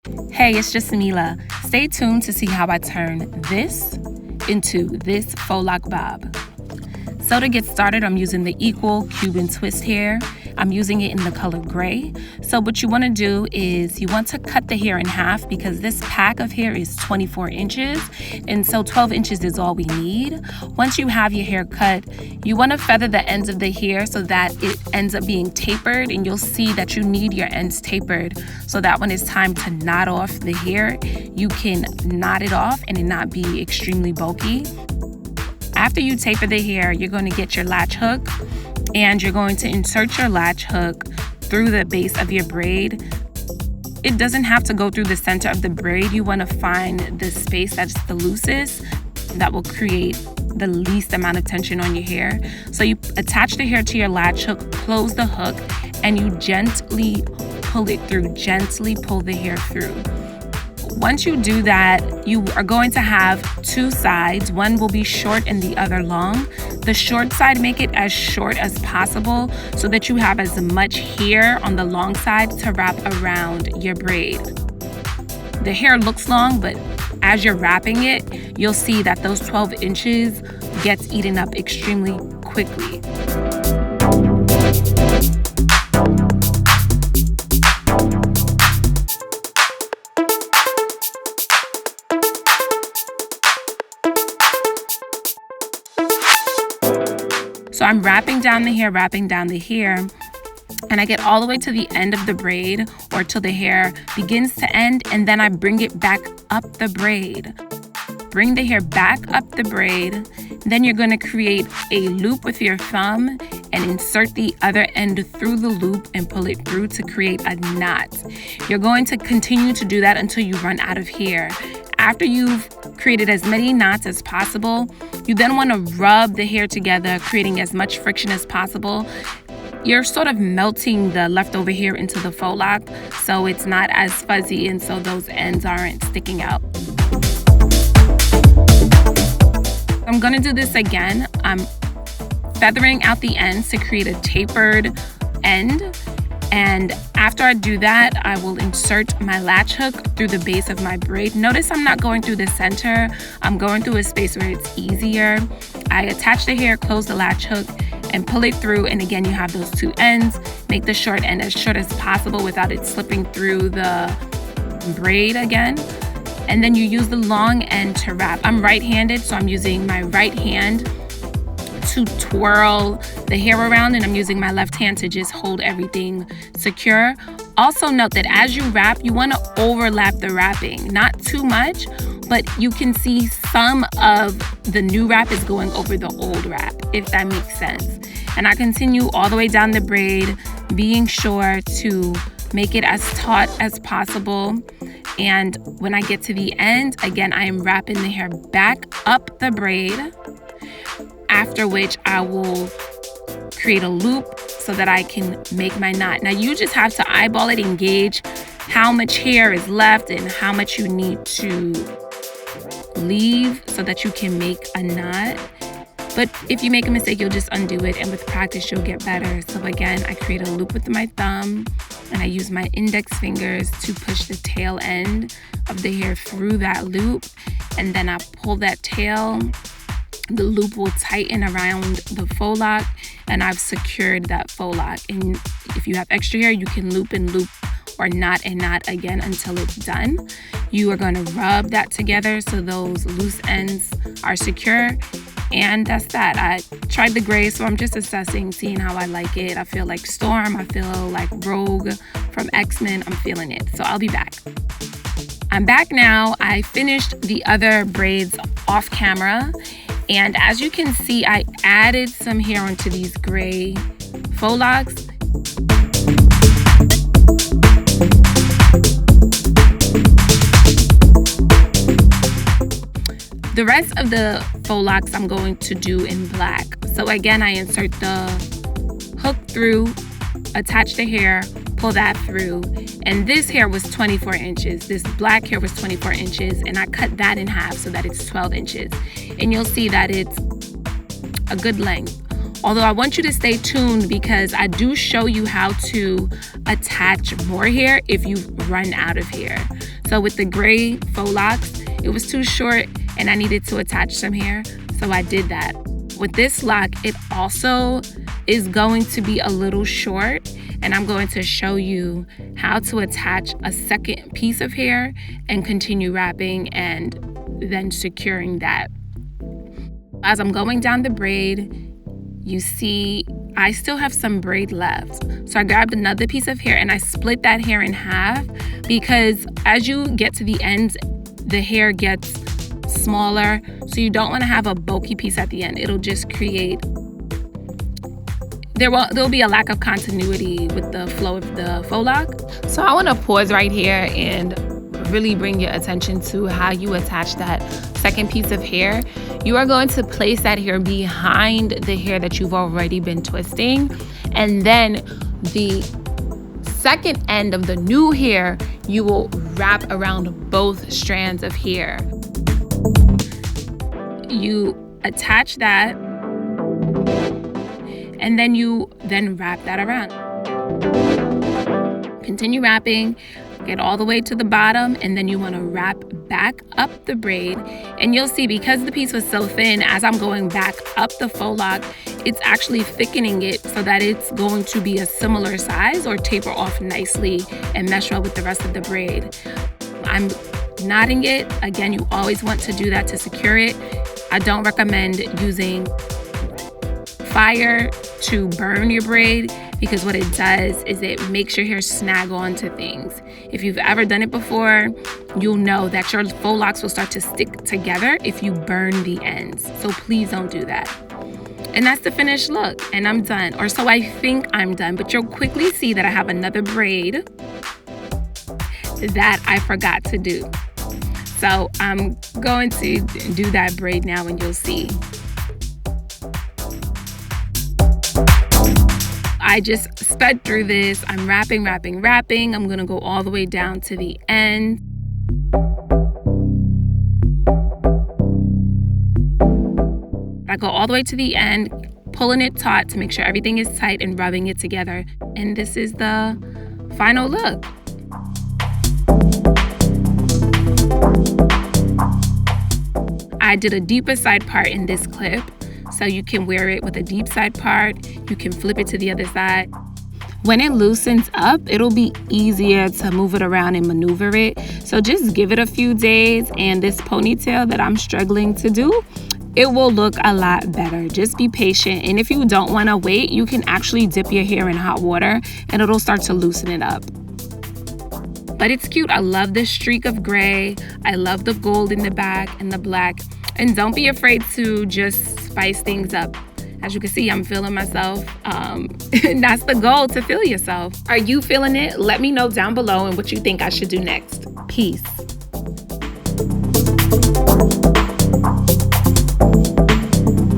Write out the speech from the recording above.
Hey, it's JusMeLah. Stay tuned to see how I turn this into this faux lock bob. So to get started, I'm using the equal Cuban twist hair. I'm using it in the color gray. So what you want to do is you want to cut the hair in half because this pack of hair is 24 inches. And so 12 inches is all we need. Once you have your hair cut, you want to feather the ends of the hair so that it ends up being tapered. And you'll see that you need your ends tapered so that when it's time to knot off the hair, you can knot it off and it not be extremely bulky. After you taper the hair, you're going to get your latch hook and you're going to insert your latch hook through the base of your braid. It doesn't have to go through the center of the braid. You want to find the space that's the loosest that will create the least amount of tension on your hair. So you attach the hair to your latch hook, close the hook, and you gently pull it through, gently pull the hair through. Once you do that, you are going to have two sides. One will be short and the other long. The short side, make it as short as possible so that you have as much hair on the long side to wrap around your braid. The hair looks long, but as you're wrapping it, you'll see that those 12 inches gets eaten up extremely quickly. So I'm wrapping down the hair, and I get all the way to the end of the braid or till the hair begins to end, and then I bring it back up the braid. Bring the hair back up the braid. Then you're going to create a loop with your thumb and insert the other end through the loop and pull it through to create a knot. You're going to continue to do that until you run out of hair. After you've created as many knots as possible, you then want to rub the hair together, creating as much friction as possible. You're sort of melting the leftover hair into the faux lock, so it's not as fuzzy and so those ends aren't sticking out. I'm going to do this again. I'm feathering out the ends to create a tapered end. And after I do that, I will insert my latch hook through the base of my braid. Notice I'm not going through the center. I'm going through a space where it's easier. I attach the hair, close the latch hook, and pull it through. And again, you have those two ends. Make the short end as short as possible without it slipping through the braid again. And then you use the long end to wrap. I'm right-handed, so I'm using my right hand to twirl the hair around, and I'm using my left hand to just hold everything secure. Also note that as you wrap, you want to overlap the wrapping, not too much, but you can see some of the new wrap is going over the old wrap, if that makes sense. And I continue all the way down the braid, being sure to make it as taut as possible. And when I get to the end, again, I am wrapping the hair back up the braid, after which I will create a loop so that I can make my knot. Now you just have to eyeball it and gauge how much hair is left and how much you need to leave so that you can make a knot. But if you make a mistake, you'll just undo it, and with practice you'll get better. So again, I create a loop with my thumb and I use my index fingers to push the tail end of the hair through that loop, and then I pull that tail. The loop will tighten around the faux lock, and I've secured that faux lock. And if you have extra hair, you can loop and loop or knot and knot again until it's done. You are going to rub that together so those loose ends are secure. And that's that. I tried the gray, so I'm just assessing, seeing how I like it. I feel like Storm. I feel like Rogue from X-Men. I'm feeling it. So I'll be back. I'm back now. I finished the other braids off camera. And as you can see, I added some hair onto these gray faux locks. The rest of the faux locks I'm going to do in black. So again, I insert the hook through, attach the hair, pull that through. And this hair was 24 inches. This black hair was 24 inches, and I cut that in half so that it's 12 inches. And you'll see that it's a good length. Although I want you to stay tuned because I do show you how to attach more hair if you run out of hair. So with the gray Faux Locs, it was too short and I needed to attach some hair, so I did that. With this lock, it also is going to be a little short, and I'm going to show you how to attach a second piece of hair and continue wrapping and then securing that. As I'm going down the braid, you see I still have some braid left. So I grabbed another piece of hair and I split that hair in half because as you get to the ends, the hair gets smaller. So you don't want to have a bulky piece at the end. It'll just create, there'll be a lack of continuity with the flow of the faux loc. So I want to pause right here and really bring your attention to how you attach that second piece of hair. You are going to place that hair behind the hair that you've already been twisting, and then the second end of the new hair you will wrap around both strands of hair. You attach that and then you wrap that around. Continue wrapping, get all the way to the bottom, and then you want to wrap back up the braid. And you'll see, because the piece was so thin, as I'm going back up the faux loc, it's actually thickening it so that it's going to be a similar size or taper off nicely and mesh well with the rest of the braid. I'm knotting it. Again, you always want to do that to secure it. I don't recommend using fire to burn your braid because what it does is it makes your hair snag onto things. If you've ever done it before, you'll know that your faux locs will start to stick together if you burn the ends. So please don't do that. And that's the finished look, and I'm done. Or so I think I'm done, but you'll quickly see that I have another braid that I forgot to do. So I'm going to do that braid now and you'll see. I just sped through this. I'm wrapping. I'm gonna go all the way down to the end. I go all the way to the end, pulling it taut to make sure everything is tight and rubbing it together. And this is the final look. I did a deeper side part in this clip, so you can wear it with a deep side part. You can flip it to the other side. When it loosens up, it'll be easier to move it around and maneuver it. So just give it a few days, and this ponytail that I'm struggling to do, it will look a lot better. Just be patient. And if you don't want to wait, you can actually dip your hair in hot water and it'll start to loosen it up. But it's cute. I love this streak of gray. I love the gold in the back and the black. And don't be afraid to just spice things up. As you can see, I'm feeling myself. And that's the goal, to feel yourself. Are you feeling it? Let me know down below and what you think I should do next. Peace.